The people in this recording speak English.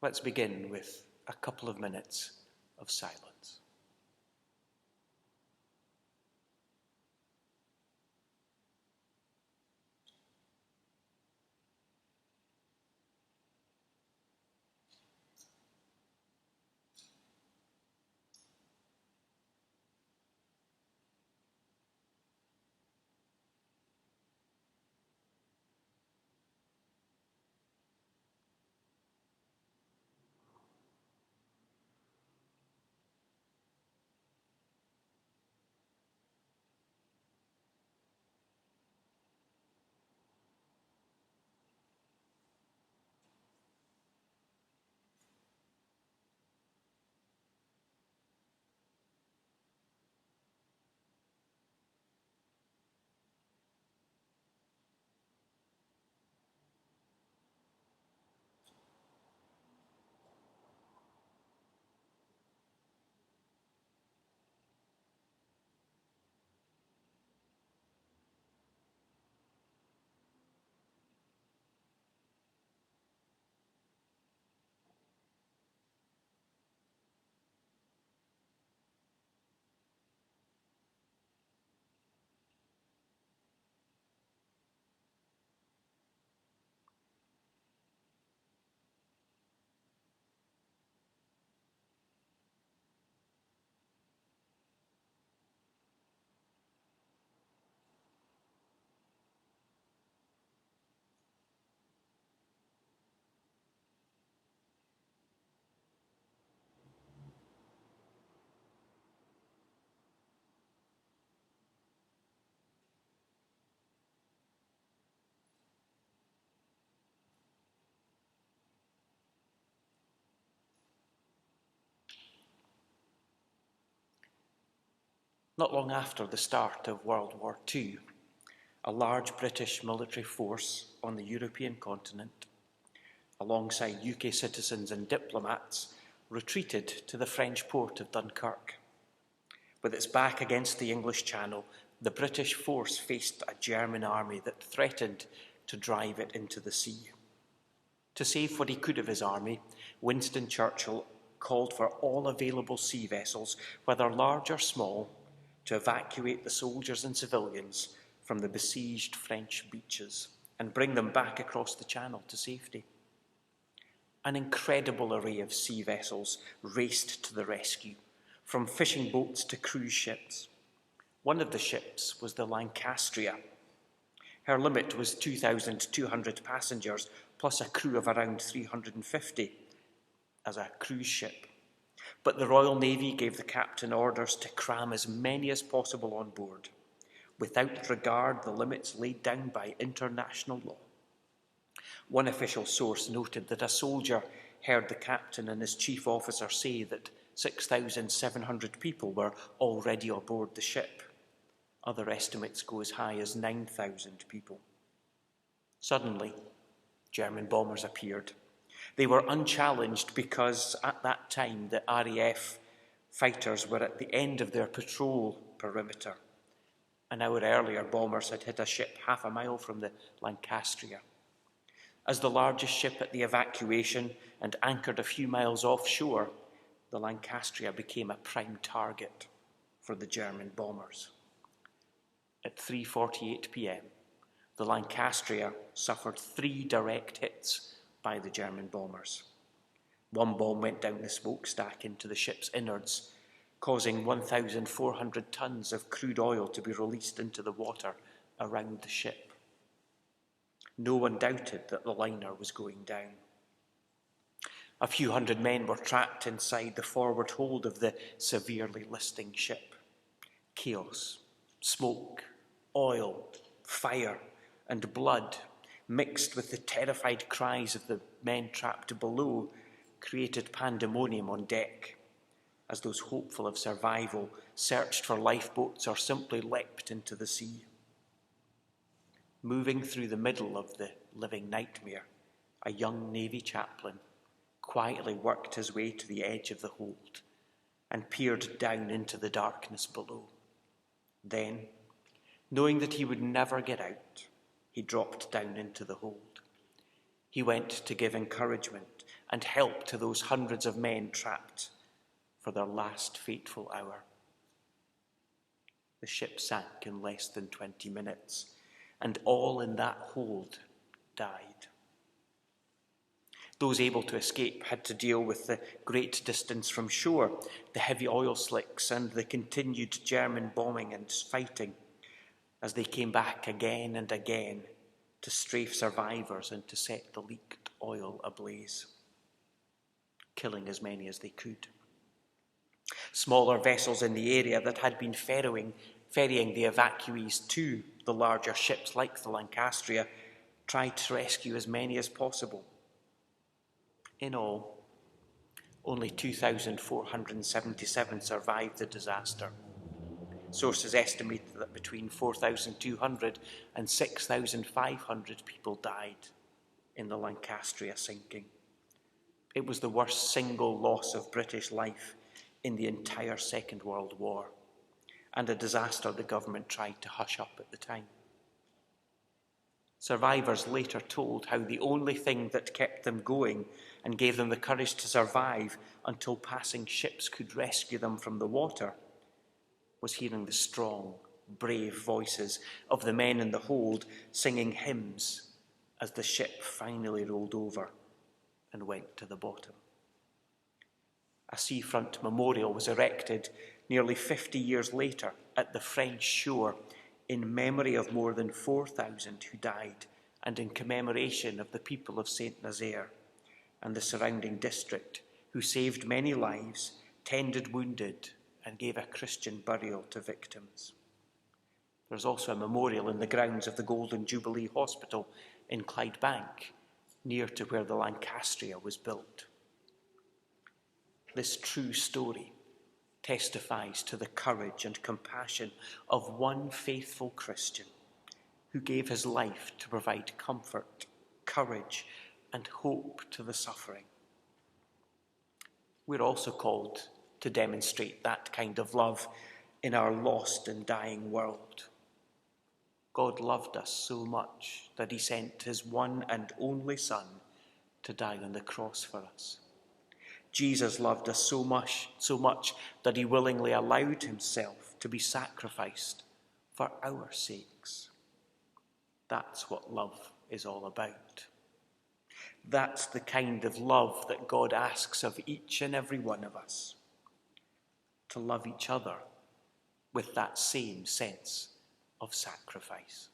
Let's begin with a couple of minutes of silence. Not long after the start of World War II, a large British military force on the European continent, alongside UK citizens and diplomats, retreated to the French port of Dunkirk. With its back against the English Channel, the British force faced a German army that threatened to drive it into the sea. To save what he could of his army, Winston Churchill called for all available sea vessels, whether large or small, to evacuate the soldiers and civilians from the besieged French beaches and bring them back across the Channel to safety. An incredible array of sea vessels raced to the rescue, from fishing boats to cruise ships. One of the ships was the Lancastria. Her limit was 2,200 passengers, plus a crew of around 350 as a cruise ship. But the Royal Navy gave the captain orders to cram as many as possible on board, without regard the limits laid down by international law. One official source noted that a soldier heard the captain and his chief officer say that 6,700 people were already aboard the ship. Other estimates go as high as 9,000 people. Suddenly, German bombers appeared. They were unchallenged because at that time the RAF fighters were at the end of their patrol perimeter. An hour earlier, bombers had hit a ship half a mile from the Lancastria. As the largest ship at the evacuation and anchored a few miles offshore, the Lancastria became a prime target for the German bombers. At 3:48 p.m, the Lancastria suffered 3 direct hits by the German bombers. One bomb went down the smokestack into the ship's innards, causing 1,400 tons of crude oil to be released into the water around the ship. No one doubted that the liner was going down. A few hundred men were trapped inside the forward hold of the severely listing ship. Chaos, smoke, oil, fire, and blood, mixed with the terrified cries of the men trapped below, created pandemonium on deck, as those hopeful of survival searched for lifeboats or simply leapt into the sea. Moving through the middle of the living nightmare, a young Navy chaplain quietly worked his way to the edge of the hold and peered down into the darkness below. Then, knowing that he would never get out, he dropped down into the hold. He went to give encouragement and help to those hundreds of men trapped for their last fateful hour. The ship sank in less than 20 minutes, and all in that hold died. Those able to escape had to deal with the great distance from shore, the heavy oil slicks, and the continued German bombing and fighting as they came back again and again to strafe survivors and to set the leaked oil ablaze, killing as many as they could. Smaller vessels in the area that had been ferrying the evacuees to the larger ships like the Lancastria tried to rescue as many as possible. In all, only 2,477 survived the disaster. Sources estimate that between 4,200 and 6,500 people died in the Lancastria sinking. It was the worst single loss of British life in the entire Second World War, and a disaster the government tried to hush up at the time. Survivors later told how the only thing that kept them going and gave them the courage to survive until passing ships could rescue them from the water was hearing the strong, brave voices of the men in the hold singing hymns as the ship finally rolled over and went to the bottom. A seafront memorial was erected nearly 50 years later at the French shore in memory of more than 4,000 who died and in commemoration of the people of Saint Nazaire and the surrounding district who saved many lives, tended wounded, and gave a Christian burial to victims. There's also a memorial in the grounds of the Golden Jubilee Hospital in Clydebank, near to where the Lancastria was built. This true story testifies to the courage and compassion of one faithful Christian who gave his life to provide comfort, courage, and hope to the suffering. We're also called to demonstrate that kind of love in our lost and dying world. God loved us so much that he sent his one and only Son to die on the cross for us. Jesus loved us so much that he willingly allowed himself to be sacrificed for our sakes. That's what love is all about. That's the kind of love that God asks of each and every one of us. To love each other with that same sense of sacrifice.